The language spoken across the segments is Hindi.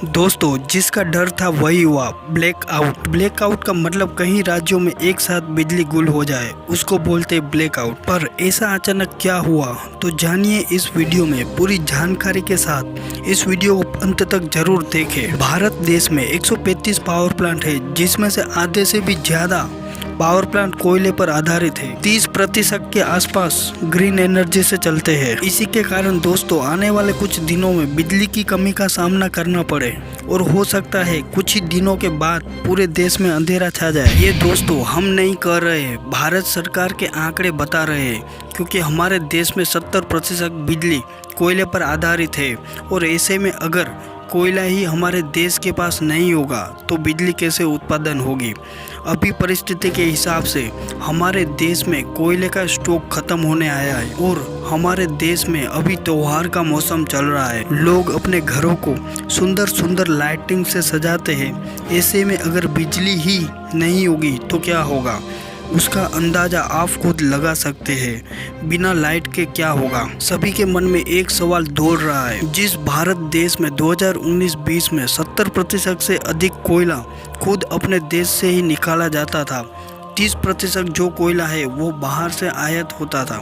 दोस्तों, जिसका डर था वही हुआ, ब्लैकआउट। ब्लैकआउट का मतलब कई राज्यों में एक साथ बिजली गुल हो जाए, उसको बोलते ब्लैकआउट। पर ऐसा अचानक क्या हुआ, तो जानिए इस वीडियो में पूरी जानकारी के साथ। इस वीडियो को अंत तक जरूर देखें। भारत देश में 135 पावर प्लांट है, जिसमें से आधे से भी ज्यादा पावर प्लांट कोयले पर आधारित है। 30% के आसपास ग्रीन एनर्जी से चलते हैं। इसी के कारण दोस्तों, आने वाले कुछ दिनों में बिजली की कमी का सामना करना पड़े और हो सकता है कुछ ही दिनों के बाद पूरे देश में अंधेरा छा जाए। ये दोस्तों हम नहीं कर रहे हैं, भारत सरकार के आंकड़े बता रहे हैं, क्योंकि हमारे देश में 70% बिजली कोयले पर आधारित है। और ऐसे में अगर कोयला ही हमारे देश के पास नहीं होगा तो बिजली कैसे उत्पादन होगी। अभी परिस्थिति के हिसाब से हमारे देश में कोयले का स्टॉक खत्म होने आया है और हमारे देश में अभी त्योहार का मौसम चल रहा है। लोग अपने घरों को सुंदर सुंदर लाइटिंग से सजाते हैं। ऐसे में अगर बिजली ही नहीं होगी तो क्या होगा, उसका अंदाजा आप खुद लगा सकते हैं। बिना लाइट के क्या होगा। सभी के मन में एक सवाल दौड़ रहा है। जिस भारत देश में 2019-20 में 70% से अधिक कोयला खुद अपने देश से ही निकाला जाता था, 30% जो कोयला है वो बाहर से आयात होता था,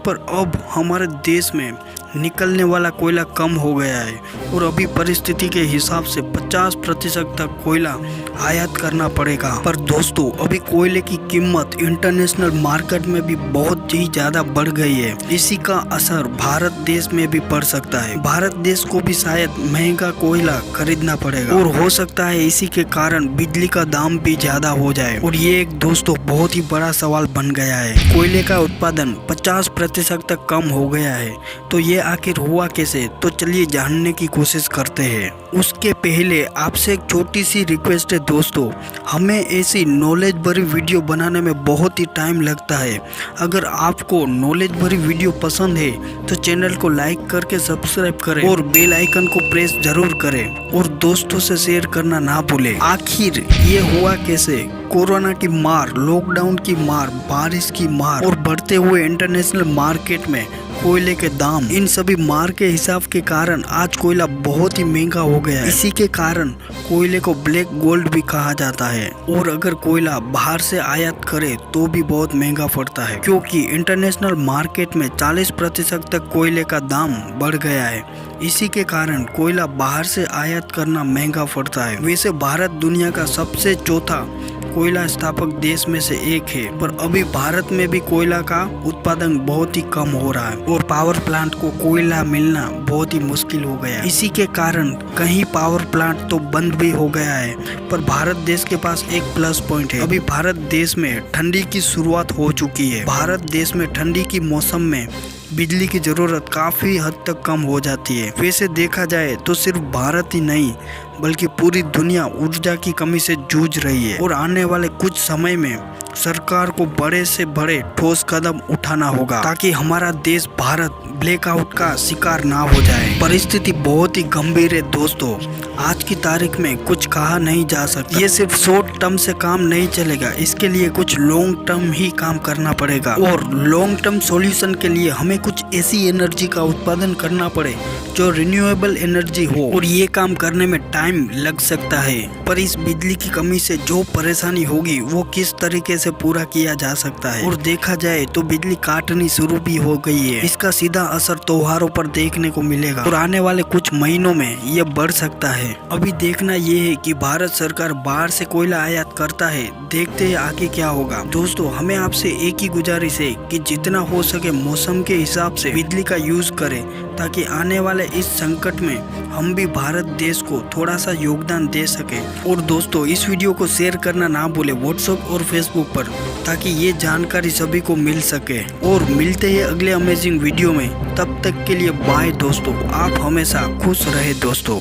पर अब हमारे देश में निकलने वाला कोयला कम हो गया है और अभी परिस्थिति के हिसाब से 50% तक कोयला आयात करना पड़ेगा। पर दोस्तों, अभी कोयले की कीमत इंटरनेशनल मार्केट में भी बहुत ही ज्यादा बढ़ गई है। इसी का असर भारत देश में भी पड़ सकता है। भारत देश को भी शायद महंगा कोयला खरीदना पड़ेगा और हो सकता है इसी के कारण बिजली का दाम भी ज्यादा हो जाए। और ये एक दोस्तों बहुत ही बड़ा सवाल बन गया है। कोयले का उत्पादन 50% तक कम हो गया है, तो ये आखिर हुआ कैसे, तो चलिए जानने की कोशिश करते हैं। उसके पहले आपसे एक छोटी सी रिक्वेस्ट है दोस्तों, हमें ऐसी नॉलेज भरी वीडियो बनाने में बहुत ही टाइम लगता है। अगर आपको नॉलेज भरी वीडियो पसंद है तो चैनल को लाइक करके सब्सक्राइब करें और बेल आइकन को प्रेस जरूर करें और दोस्तों से शेयर करना ना भूलें। आखिर ये हुआ कैसे। कोरोना की मार, लॉकडाउन की मार, बारिश की मार और बढ़ते हुए इंटरनेशनल मार्केट में कोयले के दाम, इन सभी मार के हिसाब के कारण आज कोयला बहुत ही महंगा हो गया है। इसी के कारण कोयले को ब्लैक गोल्ड भी कहा जाता है। और अगर कोयला बाहर से आयात करे तो भी बहुत महंगा पड़ता है, क्योंकि इंटरनेशनल मार्केट में 40% तक कोयले का दाम बढ़ गया है। इसी के कारण कोयला बाहर से आयात करना महंगा पड़ता है। वैसे भारत दुनिया का सबसे चौथा कोयला स्थापक देश में से एक है, पर अभी भारत में भी कोयला का उत्पादन बहुत ही कम हो रहा है और पावर प्लांट को कोयला मिलना बहुत ही मुश्किल हो गया है। इसी के कारण कहीं पावर प्लांट तो बंद भी हो गया है। पर भारत देश के पास एक प्लस पॉइंट है, अभी भारत देश में ठंडी की शुरुआत हो चुकी है। भारत देश में ठंडी की मौसम में बिजली की जरूरत काफी हद तक कम हो जाती है। वैसे देखा जाए तो सिर्फ भारत ही नहीं बल्कि पूरी दुनिया ऊर्जा की कमी से जूझ रही है और आने वाले कुछ समय में सरकार को बड़े से बड़े ठोस कदम उठाना होगा, ताकि हमारा देश भारत ब्लैकआउट का शिकार ना हो जाए। परिस्थिति बहुत ही गंभीर है दोस्तों। आज की तारीख में कुछ कहा नहीं जा सकता। ये सिर्फ शॉर्ट टर्म से काम नहीं चलेगा, इसके लिए कुछ लॉन्ग टर्म ही काम करना पड़ेगा। और लॉन्ग टर्म सॉल्यूशन के लिए हमें कुछ ऐसी एनर्जी का उत्पादन करना पड़े जो रिन्यूएबल एनर्जी हो, और ये काम करने में टाइम लग सकता है। पर इस बिजली की कमी से जो परेशानी होगी वो किस तरीके से पूरा किया जा सकता है। और देखा जाए तो बिजली काटनी शुरू भी हो गई है। इसका सीधा असर त्योहारों पर देखने को मिलेगा और आने वाले कुछ महीनों में ये बढ़ सकता है। अभी देखना ये है कि भारत सरकार बाहर से कोयला आयात करता है, देखते हैं आगे क्या होगा। दोस्तों, हमें आपसे एक ही गुजारिश है कि जितना हो सके मौसम के हिसाब से बिजली का यूज करें, ताकि आने वाले इस संकट में हम भी भारत देश को थोड़ा सा योगदान दे सके। और दोस्तों, इस वीडियो को शेयर करना ना भूले व्हाट्सएप और फेसबुक पर, ताकि ये जानकारी सभी को मिल सके। और मिलते हैं अगले अमेजिंग वीडियो में, तब तक के लिए बाय दोस्तों। आप हमेशा खुश रहे दोस्तों।